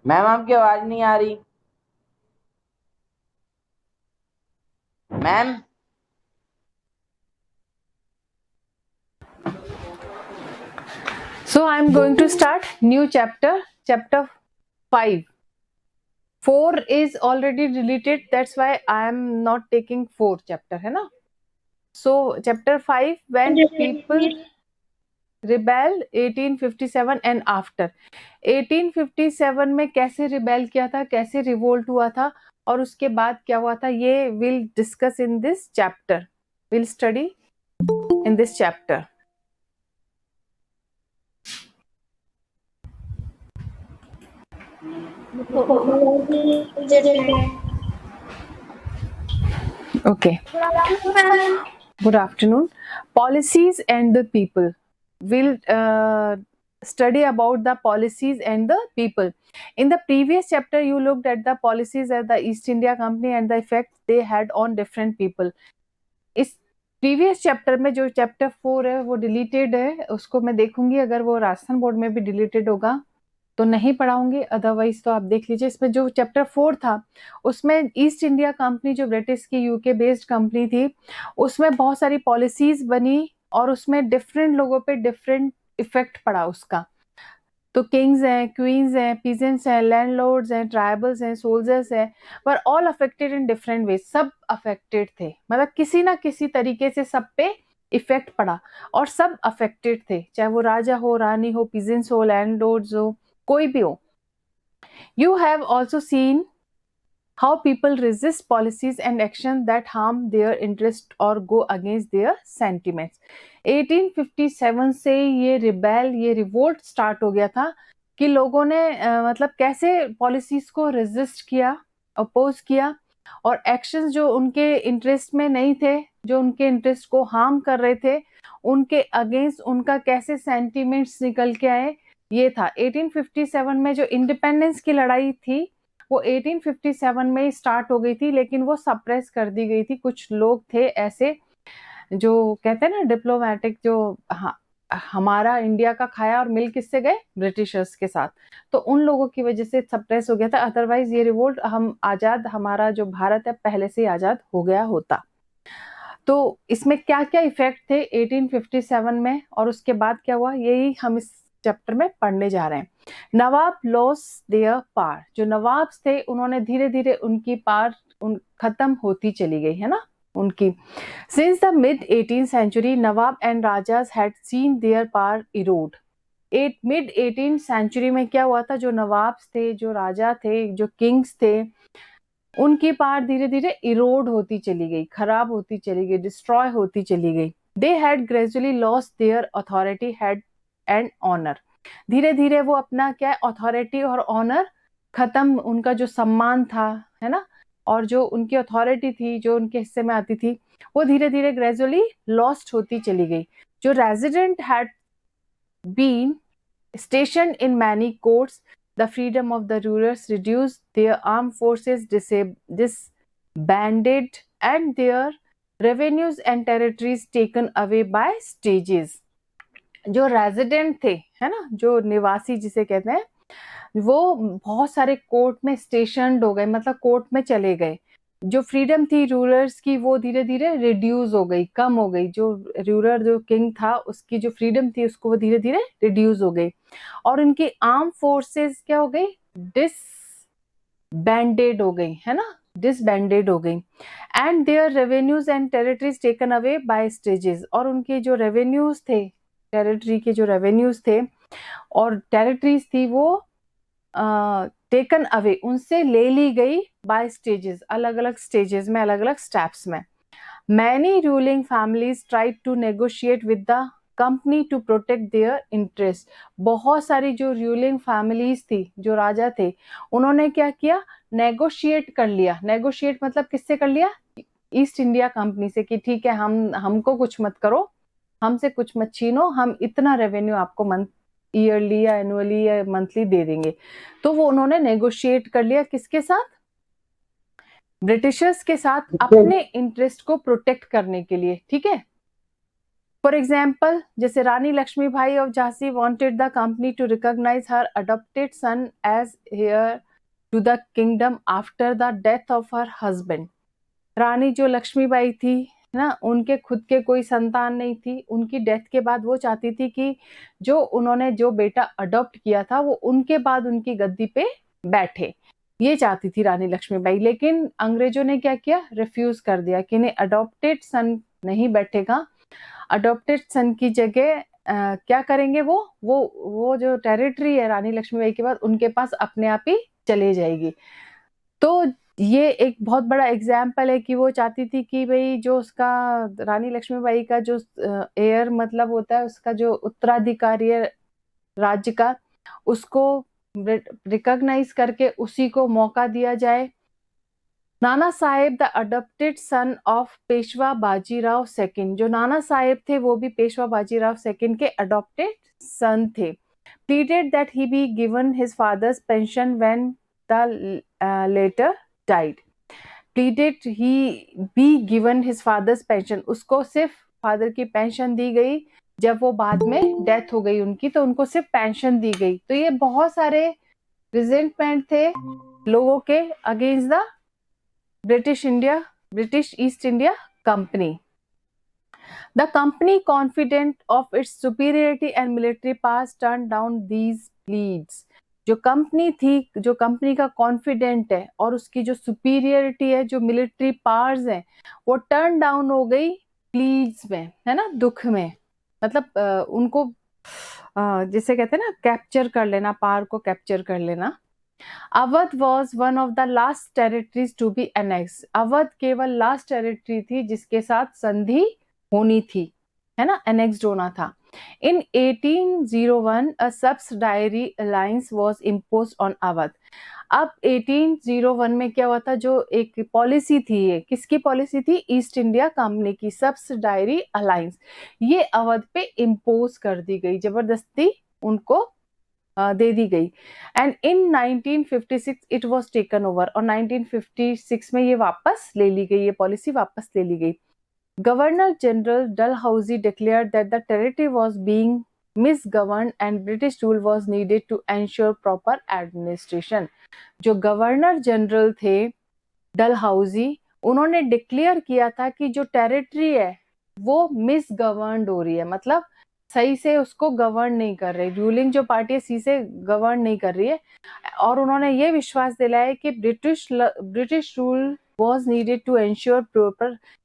Ma'am आपकी आवाज नहीं आ रही। Ma'am. So I am going to start new chapter, chapter 5. 4 is already deleted, that's why I am not taking 4 chapter, है ना? So chapter 5, when people rebel 1857 and after. 1857 में कैसे rebel किया था, कैसे रिवोल्ट हुआ था और उसके बाद क्या हुआ था, ये will discuss in this chapter, will study in this chapter. Okay. Good afternoon. Policies and the people. We'll study about the policies and the people. In the previous chapter, you looked at the policies of the East India Company and the effect they had on different people. इस previous chapter में जो chapter 4 है वो deleted है, उसको मैं देखूंगी, अगर वो राजस्थान बोर्ड में भी डिलीटेड होगा तो नहीं पढ़ाऊंगी, अदरवाइज तो आप देख लीजिए. इसमें जो चैप्टर 4 था उसमें ईस्ट इंडिया कंपनी जो ब्रिटिश की यूके बेस्ड कंपनी थी, उसमें बहुत सारी पॉलिसीज बनी और उसमें डिफरेंट लोगों पे डिफरेंट इफेक्ट पड़ा उसका. तो किंग्स हैं, क्वींस हैं, पीजेंट्स हैं, लैंडलॉर्ड्स हैं, ट्राइबल्स हैं, सोल्जर्स हैं, were all affected in different way. सब अफेक्टेड थे, मतलब किसी ना किसी तरीके से सब पे इफेक्ट पड़ा और सब अफेक्टेड थे, चाहे वो राजा हो, रानी हो, पीजेंट्स हो, लैंडलॉर्ड्स हो, कोई भी हो. You have also seen how people resist policies and actions that harm their interest or go against their sentiments. 1857 से ये रिबेल, ये रिवोल्ट स्टार्ट हो गया था कि लोगों ने मतलब कैसे पॉलिसीज को रेजिस्ट किया, अपोज किया और एक्शंस जो उनके इंटरेस्ट में नहीं थे, जो उनके इंटरेस्ट को हार्म कर रहे थे, उनके अगेंस्ट उनका कैसे सेंटिमेंट्स निकल के आए, ये था. 1857 में जो इंडिपेंडेंस की लड़ाई थी वो 1857 में स्टार्ट हो गई थी, लेकिन वो सप्रेस कर दी गई थी. कुछ लोग थे ऐसे जो कहते हैं ना डिप्लोमेटिक, जो हमारा इंडिया का खाया और मिल किससे गए, ब्रिटिशर्स के साथ, तो उन लोगों की वजह से सप्रेस हो गया था. अदरवाइज ये रिवोल्ट हम आजाद, हमारा जो भारत है पहले से ही आजाद हो गया होता. तो इसमें क्या क्या इफेक्ट थे 1857 में और उसके बाद क्या हुआ, यही हम इस चैप्टर में पढ़ने जा रहे हैं. नवाब लॉस देयर पावर. जो नवाब्स थे उन्होंने धीरे धीरे उनकी पावर खत्म होती चली गई, है ना उनकी. Since the mid 18th century nawab and rajas had seen their power erode. Mid 18th century में क्या हुआ था, जो नवाब्स थे, जो राजा थे, जो किंग्स थे, उनकी पावर धीरे धीरे इरोड होती चली गई, खराब होती चली गई, डिस्ट्रॉय होती चली गई. They had gradually lost their authority, head and honour. धीरे धीरे वो अपना क्या अथॉरिटी और ऑनर खत्म, उनका जो सम्मान था, है ना, और जो उनकी अथॉरिटी थी, जो उनके हिस्से में आती थी, वो धीरे धीरे ग्रेजुअली लॉस्ट होती चली गई. जो resident had been stationed in many courts, the freedom of the rulers reduced, their armed forces disbanded, and their revenues and territories taken away by stages. जो रेजिडेंट थे, है ना, जो निवासी जिसे कहते हैं, वो बहुत सारे कोर्ट में स्टेशनड हो गए, मतलब कोर्ट में चले गए. जो फ्रीडम थी रूलर्स की वो धीरे धीरे रिड्यूस हो गई, कम हो गई. जो रूलर, जो किंग था, उसकी जो फ्रीडम थी उसको वो धीरे धीरे रिड्यूस हो गई और उनकी आर्म फोर्सेस क्या हो गई, डिसबैंडेड हो गई, है ना, डिसबैंडेड हो गई. And their revenues and territories taken away by stages. और उनके जो रेवेन्यूज थे, टेरिटरी के जो रेवेन्यूज थे और टेरिटरीज थी वो टेकन अवे, उनसे ले ली गई बाय स्टेजेस, अलग अलग स्टेजेस में, अलग अलग स्टेप्स में. Many ruling families tried to negotiate with the company to protect their interest. बहुत सारी जो रूलिंग फैमिलीज थी, जो राजा थे, उन्होंने क्या किया, नेगोशिएट कर लिया. नेगोशिएट मतलब किससे कर लिया, ईस्ट इंडिया कंपनी से, कि ठीक है हमको कुछ मत करो, हमसे कुछ मत छीनो, हम इतना रेवेन्यू आपको मंथ, ईयरली या एनुअली या मंथली दे देंगे. तो वो उन्होंने नेगोशिएट कर लिया किसके साथ, ब्रिटिशर्स के साथ, अपने इंटरेस्ट को प्रोटेक्ट करने के लिए. ठीक है. फॉर एग्जाम्पल, जैसे Rani Lakshmibai of Jhansi wanted the company to recognize her adopted son as heir to the kingdom after the death of her husband. Rani जो लक्ष्मीबाई थी ना, उनके खुद के कोई संतान नहीं थी, उनकी डेथ के बाद वो चाहती थी कि जो उन्होंने जो बेटा अडॉप्ट किया था वो उनके बाद उनकी गद्दी पे बैठे, ये चाहती थी रानी लक्ष्मीबाई। लेकिन अंग्रेजों ने क्या किया, रिफ्यूज कर दिया कि नहीं, अडॉप्टेड सन नहीं बैठेगा, अडॉप्टेड सन की जगह क्या करेंगे, वो जो टेरिटरी है रानी लक्ष्मीबाई के बाद उनके पास अपने आप ही चले जाएगी। तो ये एक बहुत बड़ा एग्जाम्पल है कि वो चाहती थी कि भाई जो उसका रानी लक्ष्मीबाई का जो एयर मतलब होता है, उसका जो उत्तराधिकारी है राज्य का, उसको रिकॉग्नाइज करके उसी को मौका दिया जाए। Nana Sahib the adopted son of Peshwa Bajirao second, जो नाना साहेब थे वो भी पेशवा बाजीराव सेकंड के अडॉप्टेड सन थे। pleaded that he be given his father's pension when the later died. pleaded he be given his father's pension, उसको सिर्फ फादर की पेंशन दी गई, जब वो बाद में डेथ हो गई उनकी तो उनको सिर्फ पेंशन दी गई। तो ये बहुत सारे रिजेंटमेंट थे लोगों के against the British east India company. The company, confident of its superiority and military powers, turned down these pleads. जो कंपनी थी, जो कंपनी का कॉन्फिडेंट है और उसकी जो सुपीरियरिटी है, जो मिलिट्री पावर्स हैं, वो टर्न डाउन हो गई प्लीड्स में, है ना, दुख में। मतलब उनको जिसे कहते हैं ना कैप्चर कर लेना, पावर को कैप्चर कर लेना। Awadh was one of the last territories to be annex, Awadh केवल लास्ट टेरिटरी थी जिसके साथ संधि होनी थी, है ना, एनेक्स्ड होना था। इन 1801 a subsidiary alliance was imposed on Awadh. अब 1801 में क्या हुआ था, जो एक पॉलिसी थी, ये किसकी पॉलिसी थी, ईस्ट इंडिया कंपनी की सब्सिडायरी अलायंस, ये अवध पे इम्पोज कर दी गई, जबरदस्ती उनको दे दी गई। And in 1956 it was taken over, और 1956 में ये वापस ले ली गई, ये पॉलिसी वापस ले ली गई। Governor General Dalhousie declared that the territory was being misgoverned and British rule was needed to ensure proper administration. जो गवर्नर जनरल थे डलहाउजी, उन्होंने डिक्लेयर किया था कि जो टेरिटरी है वो मिसगवर्नड हो रही है, मतलब सही से उसको गवर्न नहीं कर रही, रूलिंग जो पार्टी है सही से गवर्न नहीं कर रही है। और उन्होंने ये विश्वास दिलाया कि British rule was needed to ensure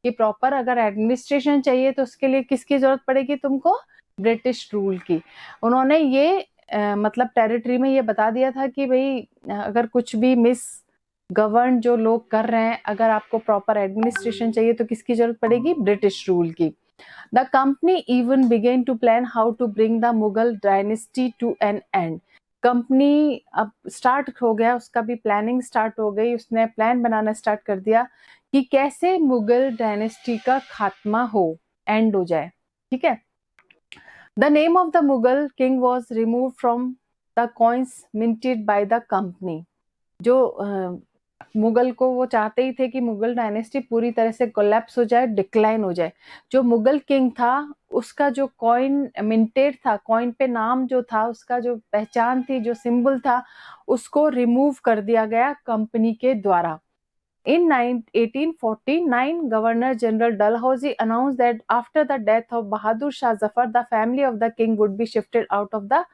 proper अगर एडमिनिस्ट्रेशन चाहिए तो उसके लिए किसकी जरूरत पड़ेगी तुमको, ब्रिटिश रूल की। उन्होंने ये मतलब टेरिटरी में ये बता दिया था कि भाई अगर कुछ भी मिस गवर्न जो लोग कर रहे हैं, अगर आपको प्रॉपर एडमिनिस्ट्रेशन चाहिए तो किसकी जरूरत पड़ेगी, ब्रिटिश रूल की। The company even began to plan how to bring the Mughal dynasty to an end. Company अब स्टार्ट हो गया, उसका भी प्लानिंग स्टार्ट हो गई, उसने प्लान बनाना स्टार्ट कर दिया कि कैसे मुगल डायनेस्टी का खात्मा हो, एंड हो जाए, ठीक है। The name of the Mughal king was remove from the coins minted by the company. जो मुगल को वो चाहते ही थे कि मुगल डायनेस्टी पूरी तरह से कोलैप्स हो जाए, डिक्लाइन हो जाए। जो मुगल किंग था उसका जो कॉइन मिंटेड था, कॉइन पे नाम जो था, उसका जो पहचान थी, जो सिंबल था, उसको रिमूव कर दिया गया कंपनी के द्वारा। In 1849, Governor General Dalhousie announced that after the death of Bahadur Shah Zafar, the family of the king would be shifted out of the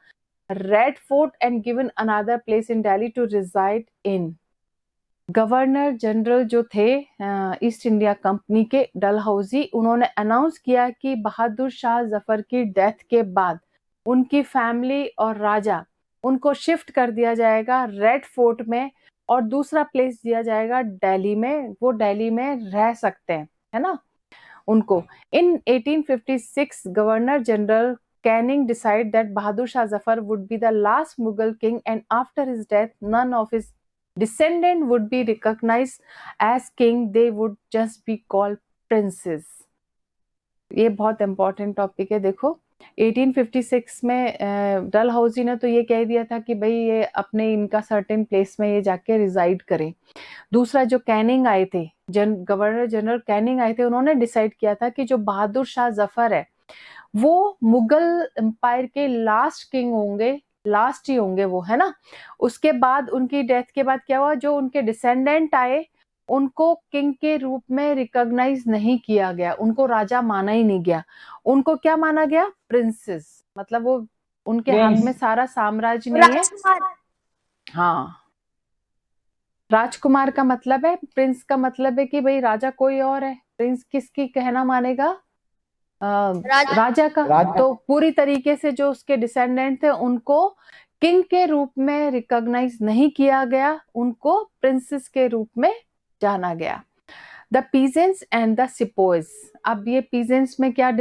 Red Fort and given another place in Delhi to reside in. Governor general जो थे east India company के डलहौजी, उन्होंने announce किया कि बहादुर शाह जफर की death के बाद उनकी फैमिली और राजा, उनको शिफ्ट कर दिया जाएगा रेड फोर्ट में और दूसरा प्लेस दिया जाएगा दिल्ली में, वो दिल्ली में रह सकते हैं, है ना, उनको। In 1856 governor general Canning decide that Bahadur Shah Zafar would be the last Mughal king and after his death none of his descendant would be recognized as king, they would just be called princes. ये बहुत इंपॉर्टेंट टॉपिक है। देखो 1856 में डलहौजी ने तो ये कह दिया था कि भाई ये अपने इनका सर्टेन प्लेस में ये जाके रिजाइड करें। दूसरा जो कैनिंग आए थे, गवर्नर जनरल कैनिंग आए थे, उन्होंने डिसाइड किया था कि जो बहादुर शाह जफर है वो मुगल एम्पायर के लास्ट किंग होंगे, लास्ट ही होंगे वो, है ना। उसके बाद उनकी डेथ के बाद क्या हुआ, जो उनके डिसेंडेंट आए उनको किंग के रूप में रिकॉग्नाइज नहीं किया गया, उनको राजा माना ही नहीं गया, उनको क्या माना गया, प्रिंसेस। मतलब वो उनके हाथ में सारा साम्राज्य नहीं है। राजकुमार। हाँ, राजकुमार का मतलब है, प्रिंस का मतलब है कि भाई राजा कोई और है, प्रिंस किसकी कहना मानेगा, राजा का। तो पूरी तरीके से जो उसके डिसेंडेंट थे उनको किंग के रूप में रिकॉग्नाइज नहीं किया गया, उनको प्रिंसेस के रूप में जाना गया। The peasants and the sepoys. अब ये पीजेंट्स में क्या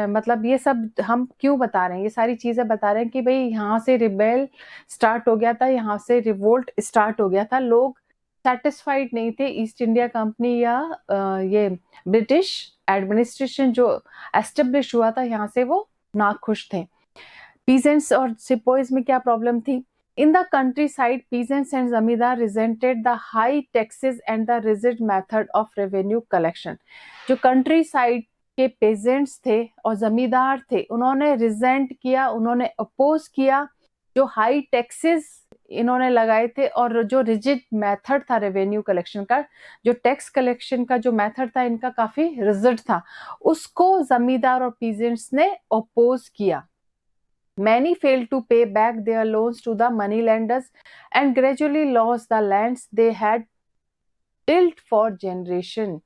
मतलब ये सब हम क्यों बता रहे हैं, ये सारी चीजें बता रहे हैं कि भाई यहाँ से रिबेल स्टार्ट हो गया था, यहाँ से रिवोल्ट स्टार्ट हो गया था, लोग सेटिस्फाइड नहीं थे ईस्ट इंडिया कंपनी या ये ब्रिटिश एडमिनिस्ट्रेशन जो एस्टेब्लिश हुआ था, यहाँ से वो नाखुश थे। पीजेंट्स और सिपोइज में क्या प्रॉब्लम थी, in the countryside peasants and zamindar resented the high taxes and the rigid method of revenue collection। जो कंट्री साइड के पेजेंट्स थे और जमींदार थे, उन्होंने रिजेंट किया, उन्होंने अपोज किया जो हाई टैक्सेस इन्होंने लगाए थे और जो रिजिड मेथड था रेवेन्यू कलेक्शन का, जो टैक्स कलेक्शन का जो मेथड था इनका काफी रिजिड था, उसको जमींदार और पीजेंट्स ने अपोज किया। Many failed to pay back their loans to the moneylenders and gradually lost the lands they had tilled for generation।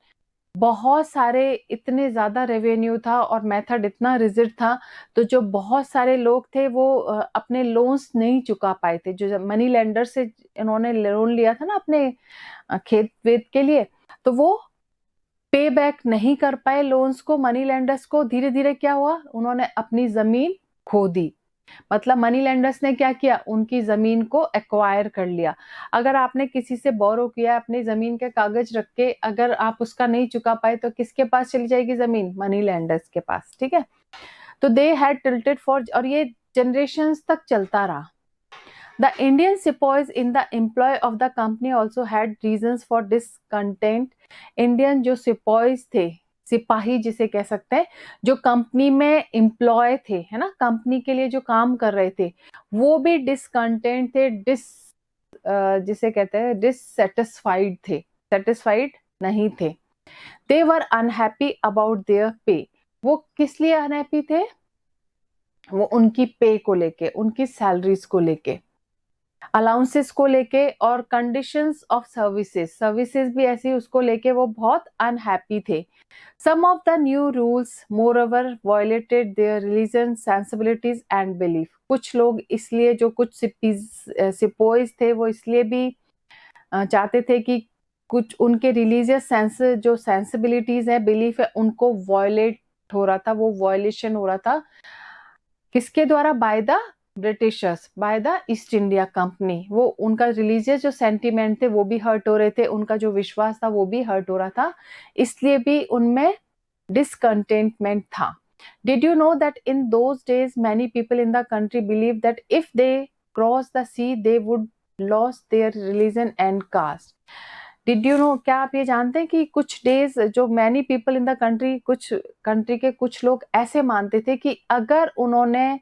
बहुत सारे, इतने ज्यादा रेवेन्यू था और मेथड इतना रिजिड था, तो जो बहुत सारे लोग थे वो अपने लोन्स नहीं चुका पाए थे। जो मनी लेंडर से इन्होंने लोन लिया था ना अपने खेत वेत के लिए, तो वो पे बैक नहीं कर पाए लोन्स को, मनी लेंडर्स को। धीरे धीरे क्या हुआ, उन्होंने अपनी जमीन खो दी। मतलब मनी लेंडर्स ने क्या किया, उनकी जमीन को एक्वायर कर लिया। अगर आपने किसी से बोरो किया, अपनी जमीन के कागज रख के, अगर आप उसका नहीं चुका पाए तो किसके पास चली जाएगी जमीन, मनी लेंडर्स के पास, ठीक है। तो दे हैड टिल्टेड फॉर, और ये जनरेशंस तक चलता रहा। The Indian sepoys in the employ of the company also had reasons for discontent। Indian जो सिपॉइज थे, सिपाही जिसे कह सकते हैं, जो कंपनी में एम्प्लॉय थे, है ना, कंपनी के लिए जो काम कर रहे थे, वो भी डिसकंटेंट थे, जिसे कहते हैं डिससेटिस्फाइड थे, सेटिस्फाइड नहीं थे। दे वर अनहैप्पी अबाउट देयर पे। वो किस लिए अनहैप्पी थे, वो उनकी पे को लेके, उनकी सैलरीज को लेके, अलाउंसेस को लेके, और कंडीशंस ऑफ सर्विसेज भी ऐसी उसको लेके वो बहुत अनहैप्पी थे। Some of the new rules moreover violated their religion sensibilities and belief. कुछ लोग इसलिए, जो कुछ सिपोइज थे वो इसलिए भी चाहते थे कि कुछ उनके रिलीजियस सेंस, जो सेंसिबिलिटीज है, बिलीफ है, उनको वायलेट हो रहा था, वो वायलेशन हो रहा था किसके द्वारा, by the Britishers, by the east India company. वो उनका रिलीजियस जो सेंटिमेंट थे वो भी हर्ट हो रहे थे, उनका जो विश्वास था वो भी हर्ट हो रहा था, इसलिए भी उनमें डिसकंटेंटमेंट था। Did you know that in those days many people in the country believe that if they cross the sea they would lose their religion and caste. Did you know, क्या आप ये जानते हैं कि कुछ डेज जो many people in the country, कुछ country के कुछ लोग ऐसे मानते थे कि अगर उन्होंने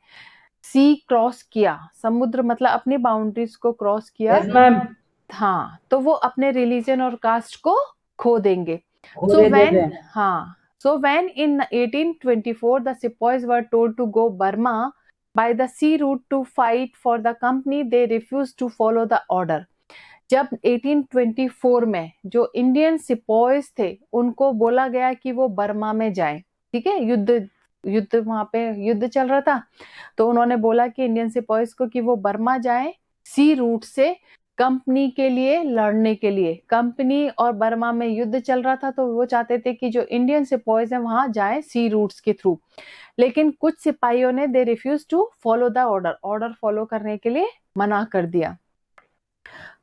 सी क्रॉस किया, समुद्र मतलब अपनी बाउंड्रीज को क्रॉस किया, यस मैम। हाँ, तो वो अपने रिलीजन और कास्ट को खो देंगे। So when in 1824 the sepoys were told to go Burma by the sea route to fight for the company, they refused to follow the order। जब 1824 में जो इंडियन सिपॉयज थे उनको बोला गया कि वो बर्मा में जाएं, ठीक है, युद्ध वहां पे युद्ध चल रहा था, तो उन्होंने बोला कि इंडियन सिपॉयज को कि वो बर्मा जाएं सी रूट से, कंपनी के लिए लड़ने के लिए। कंपनी और बर्मा में युद्ध चल रहा था, तो वो चाहते थे कि जो इंडियन सिपॉयज हैं वहां जाएं सी रूट्स के थ्रू, लेकिन कुछ सिपाहियों ने they refuse to follow the order follow करने के लिए मना कर दिया।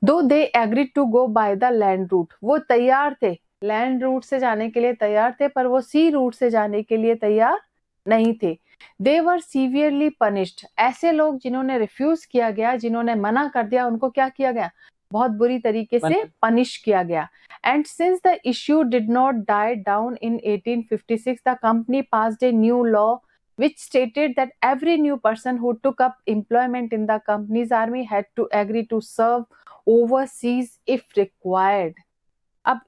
Though they agreed to go by the land route, वो तैयार थे, लैंड रूट से जाने के लिए तैयार थे, पर वो सी रूट से जाने के लिए तैयार नहीं थे। दे वर सीवियरली पनिश्ड, ऐसे लोग जिन्होंने रिफ्यूज किया गया, जिन्होंने मना कर दिया, उनको क्या किया गया, बहुत बुरी तरीके से पनिश किया गया। And since the issue did not die down in 1856 the company passed a new law which stated that every new person who took up employment in the company's army had to agree to serve overseas if required. अब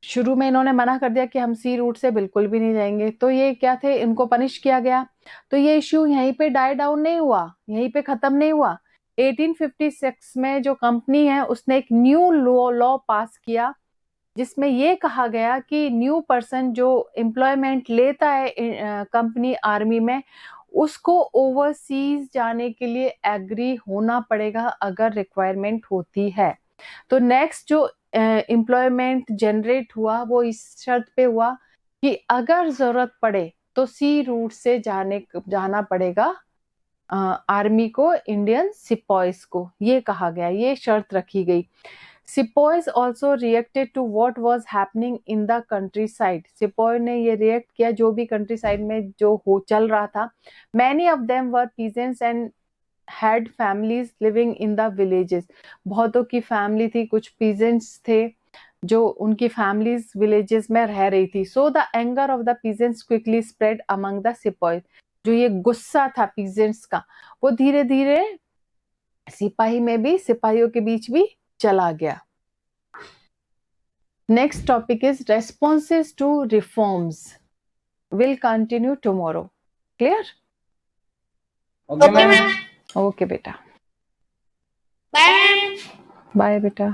शुरू में इन्होंने मना कर दिया कि हम सी root से बिल्कुल भी नहीं जाएंगे, तो ये क्या थे, इनको पनिश किया गया। तो ये इश्यू यहीं पे डाई डाउन नहीं हुआ, यहीं पे खत्म नहीं हुआ। 1856 में जो कंपनी है उसने एक न्यू लॉ पास किया जिसमें ये कहा गया कि न्यू पर्सन जो एम्प्लॉयमेंट लेता है कंपनी आर्मी में, उसको ओवरसीज जाने के लिए एग्री होना पड़ेगा अगर रिक्वायरमेंट होती है। तो नेक्स्ट जो एम्प्लॉयमेंट जनरेट हुआ वो इस शर्त पे हुआ कि अगर जरूरत पड़े तो सी रूट से जाना पड़ेगा आर्मी को, इंडियन सिपॉइज को, ये कहा गया, ये शर्त रखी गई। Sepoys also reacted to what was happening in the country side. Sepoy ने ये रिएक्ट किया जो भी कंट्री साइड में जो चल रहा था। Many of them were peasants and had families living in the villages। बहुतों की फैमिली थी, कुछ पीजेंट्स थे जो उनकी फैमिलीज विलेजेस में रह रही थी। So the anger of the peasants quickly spread among the सिपाही। जो ये गुस्सा था पीजेंट्स का वो धीरे धीरे सिपाही में भी, सिपाहियों के बीच भी चला गया। Next topic is responses to reforms. Will continue tomorrow. Clear? Okay ma'am. Okay बेटा, बाय। बाय बेटा।